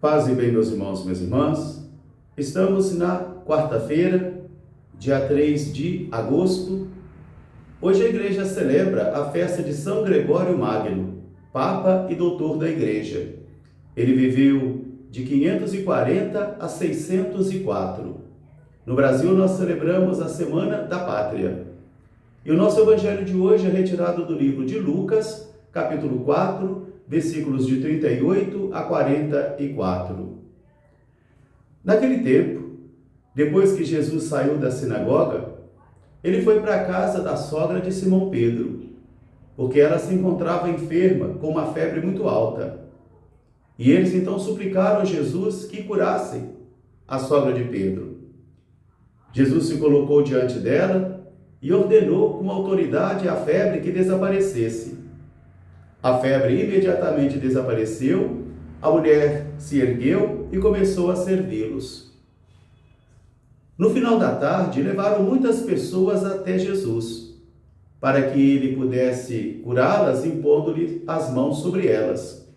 Paz e bem, meus irmãos e minhas irmãs. Estamos na quarta-feira, dia 3 de agosto. Hoje a igreja celebra a festa de São Gregório Magno, Papa e Doutor da Igreja. Ele viveu de 540 a 604. No Brasil, nós celebramos a Semana da Pátria. E o nosso evangelho de hoje é retirado do livro de Lucas, capítulo 4, versículos de 38 a 44. Naquele tempo, depois que Jesus saiu da sinagoga, ele foi para a casa da sogra de Simão Pedro, porque ela se encontrava enferma com uma febre muito alta. E eles então suplicaram a Jesus que curasse a sogra de Pedro. Jesus se colocou diante dela e ordenou com autoridade à febre que desaparecesse. A febre imediatamente desapareceu, a mulher se ergueu e começou a servi-los. No final da tarde, levaram muitas pessoas até Jesus, para que ele pudesse curá-las, impondo-lhe as mãos sobre elas.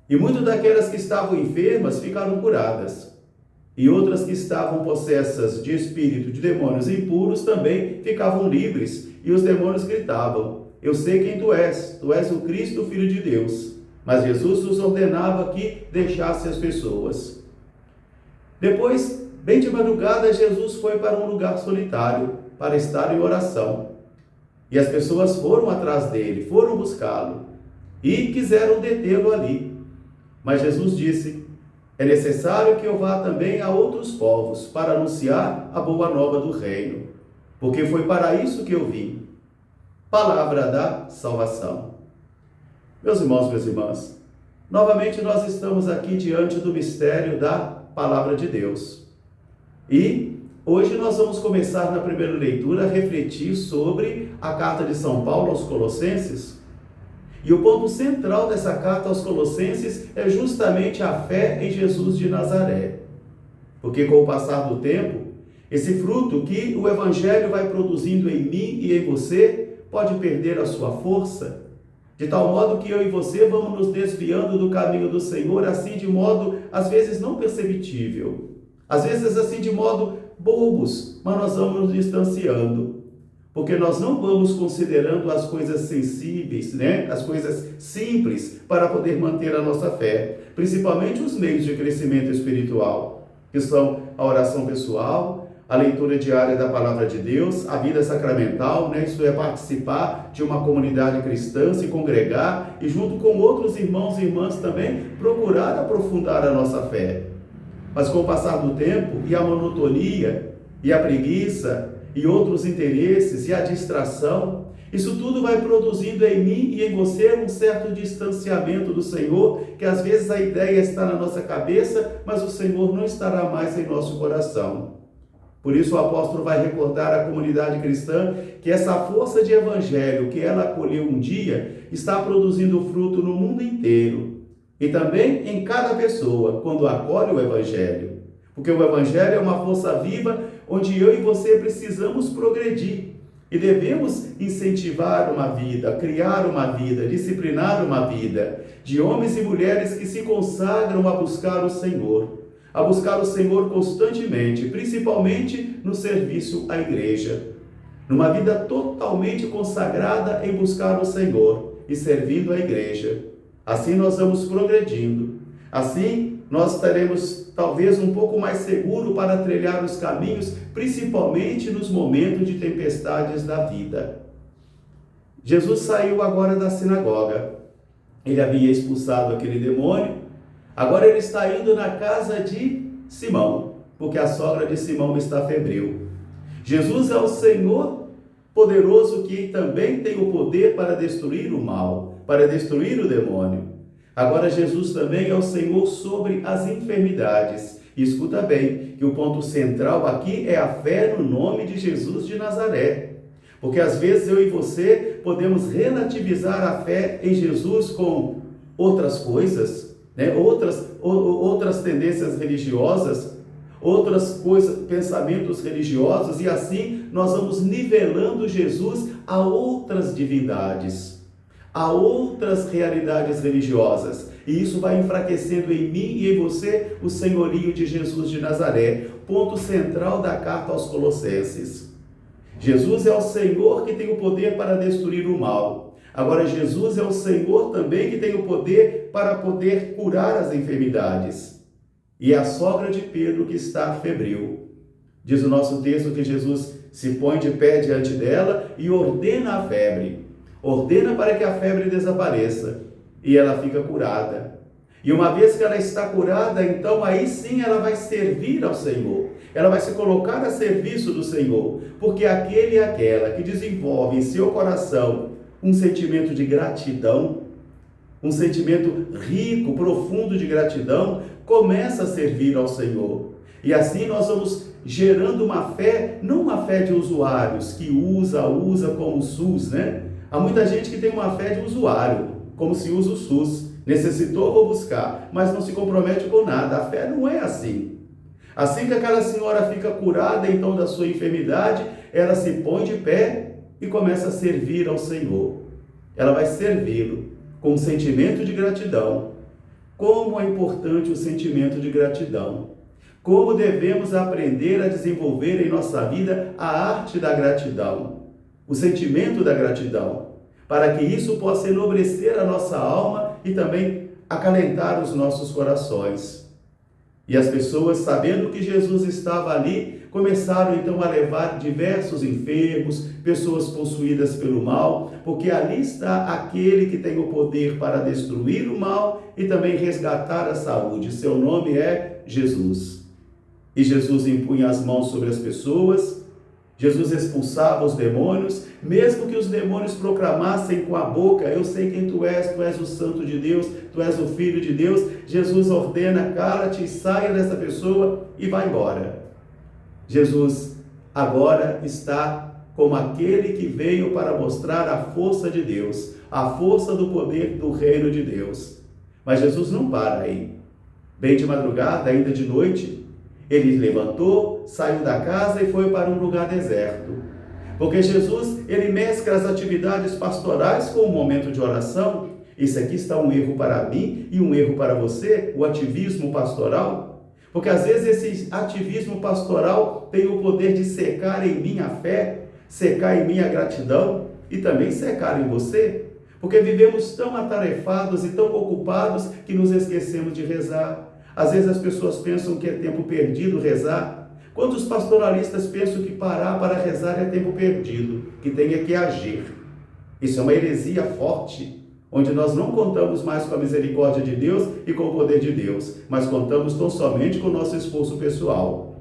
E muitas daquelas que estavam enfermas ficaram curadas, e outras que estavam possessas de espírito de demônios impuros também ficavam livres, e os demônios gritavam: Eu sei quem tu és o Cristo, o Filho de Deus. Mas Jesus nos ordenava que deixasse as pessoas. Depois, bem de madrugada, Jesus foi para um lugar solitário, para estar em oração. E as pessoas foram atrás dele, foram buscá-lo, e quiseram detê-lo ali. Mas Jesus disse: É necessário que eu vá também a outros povos, para anunciar a boa nova do reino, porque foi para isso que eu vim. Palavra da salvação. Meus irmãos, minhas irmãs, novamente nós estamos aqui diante do mistério da Palavra de Deus. E hoje nós vamos começar na primeira leitura a refletir sobre a carta de São Paulo aos Colossenses. E o ponto central dessa carta aos Colossenses é justamente a fé em Jesus de Nazaré. Porque com o passar do tempo, esse fruto que o Evangelho vai produzindo em mim e em você pode perder a sua força, de tal modo que eu e você vamos nos desviando do caminho do Senhor, assim de modo, às vezes, não perceptível. Às vezes, assim, de modo bobos, mas nós vamos nos distanciando. Porque nós não vamos considerando as coisas sensíveis, as coisas simples, para poder manter a nossa fé. Principalmente os meios de crescimento espiritual, que são a oração pessoal, a leitura diária da Palavra de Deus, a vida sacramental, isso é participar de uma comunidade cristã, se congregar e junto com outros irmãos e irmãs também procurar aprofundar a nossa fé. Mas com o passar do tempo e a monotonia e a preguiça e outros interesses e a distração, isso tudo vai produzindo em mim e em você um certo distanciamento do Senhor, que às vezes a ideia está na nossa cabeça, mas o Senhor não estará mais em nosso coração. Por isso o apóstolo vai recordar à comunidade cristã que essa força de evangelho que ela acolheu um dia está produzindo fruto no mundo inteiro e também em cada pessoa quando acolhe o evangelho. Porque o evangelho é uma força viva onde eu e você precisamos progredir e devemos incentivar uma vida, criar uma vida, disciplinar uma vida de homens e mulheres que se consagram a buscar o Senhor. A buscar o Senhor constantemente, principalmente no serviço à igreja. Numa vida totalmente consagrada em buscar o Senhor e servindo a igreja. Assim nós vamos progredindo. Assim nós estaremos talvez um pouco mais seguros para trilhar os caminhos, principalmente nos momentos de tempestades da vida. Jesus saiu agora da sinagoga. Ele havia expulsado aquele demônio. Agora ele está indo na casa de Simão, porque a sogra de Simão está febril. Jesus é o Senhor poderoso que também tem o poder para destruir o mal, para destruir o demônio. Agora Jesus também é o Senhor sobre as enfermidades. E escuta bem, que o ponto central aqui é a fé no nome de Jesus de Nazaré. Porque às vezes eu e você podemos relativizar a fé em Jesus com outras coisas, outras tendências religiosas, outras coisas, pensamentos religiosos, e assim nós vamos nivelando Jesus a outras divindades, a outras realidades religiosas. E isso vai enfraquecendo em mim e em você o senhorio de Jesus de Nazaré, ponto central da carta aos Colossenses. Jesus é o Senhor que tem o poder para destruir o mal. Agora, Jesus é o Senhor também que tem o poder para poder curar as enfermidades. E é a sogra de Pedro que está febril. Diz o nosso texto que Jesus se põe de pé diante dela e ordena a febre. Ordena para que a febre desapareça. E ela fica curada. E uma vez que ela está curada, então aí sim ela vai servir ao Senhor. Ela vai se colocar a serviço do Senhor. Porque aquele e aquela que desenvolve em seu coração um sentimento de gratidão, um sentimento rico, profundo de gratidão, começa a servir ao Senhor. E assim nós vamos gerando uma fé, não uma fé de usuários, que usa como o SUS, né? Há muita gente que tem uma fé de usuário, como se usa o SUS. Necessitou, vou buscar, mas não se compromete com nada. A fé não é assim. Assim que aquela senhora fica curada, então, da sua enfermidade, ela se põe de pé e começa a servir ao Senhor. Ela vai servi-lo com um sentimento de gratidão. Como é importante o sentimento de gratidão. Como devemos aprender a desenvolver em nossa vida a arte da gratidão, o sentimento da gratidão, para que isso possa enobrecer a nossa alma e também acalentar os nossos corações. E as pessoas, sabendo que Jesus estava ali, começaram então a levar diversos enfermos, pessoas possuídas pelo mal, porque ali está aquele que tem o poder para destruir o mal e também resgatar a saúde. Seu nome é Jesus. E Jesus impunha as mãos sobre as pessoas, Jesus expulsava os demônios, mesmo que os demônios proclamassem com a boca: eu sei quem tu és o Santo de Deus, tu és o Filho de Deus. Jesus ordena: cala-te e saia dessa pessoa e vá embora. Jesus agora está como aquele que veio para mostrar a força de Deus, a força do poder do reino de Deus. Mas Jesus não para aí. Bem de madrugada, ainda de noite, ele levantou, saiu da casa e foi para um lugar deserto. Porque Jesus, ele mescla as atividades pastorais com o momento de oração. Isso aqui está um erro para mim e um erro para você, o ativismo pastoral. Porque às vezes esse ativismo pastoral tem o poder de secar em mim a fé, secar em mim a gratidão e também secar em você. Porque vivemos tão atarefados e tão ocupados que nos esquecemos de rezar. Às vezes as pessoas pensam que é tempo perdido rezar. Quantos pastoralistas pensam que parar para rezar é tempo perdido, que tem que agir? Isso é uma heresia forte, onde nós não contamos mais com a misericórdia de Deus e com o poder de Deus, mas contamos tão somente com o nosso esforço pessoal.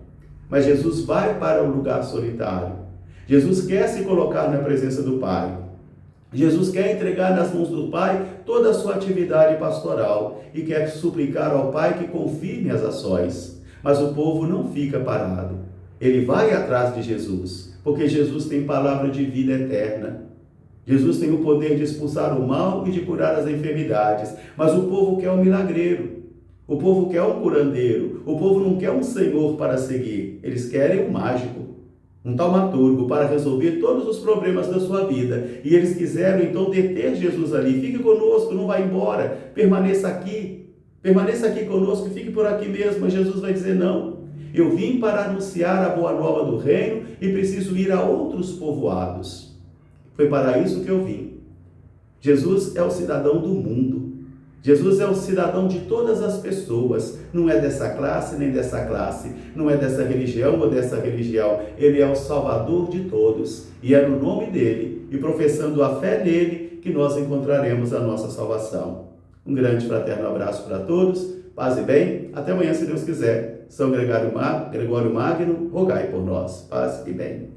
Mas Jesus vai para um lugar solitário. Jesus quer se colocar na presença do Pai. Jesus quer entregar nas mãos do Pai toda a sua atividade pastoral e quer suplicar ao Pai que confirme as ações. Mas o povo não fica parado. Ele vai atrás de Jesus, porque Jesus tem palavra de vida eterna. Jesus tem o poder de expulsar o mal e de curar as enfermidades. Mas o povo quer um milagreiro. O povo quer um curandeiro. O povo não quer um senhor para seguir. Eles querem um mágico, um taumaturgo para resolver todos os problemas da sua vida. E eles quiseram então deter Jesus ali. Fique conosco, não vá embora, permaneça aqui conosco, fique por aqui mesmo. Mas Jesus vai dizer: não, eu vim para anunciar a boa nova do reino e preciso ir a outros povoados. Foi para isso que eu vim. Jesus é o cidadão do mundo. Jesus é o cidadão de todas as pessoas, não é dessa classe nem dessa classe, não é dessa religião ou dessa religião. Ele é o Salvador de todos, e é no nome dele e professando a fé nele que nós encontraremos a nossa salvação. Um grande fraterno abraço para todos, paz e bem, até amanhã se Deus quiser. São Gregório Magno, rogai por nós, paz e bem.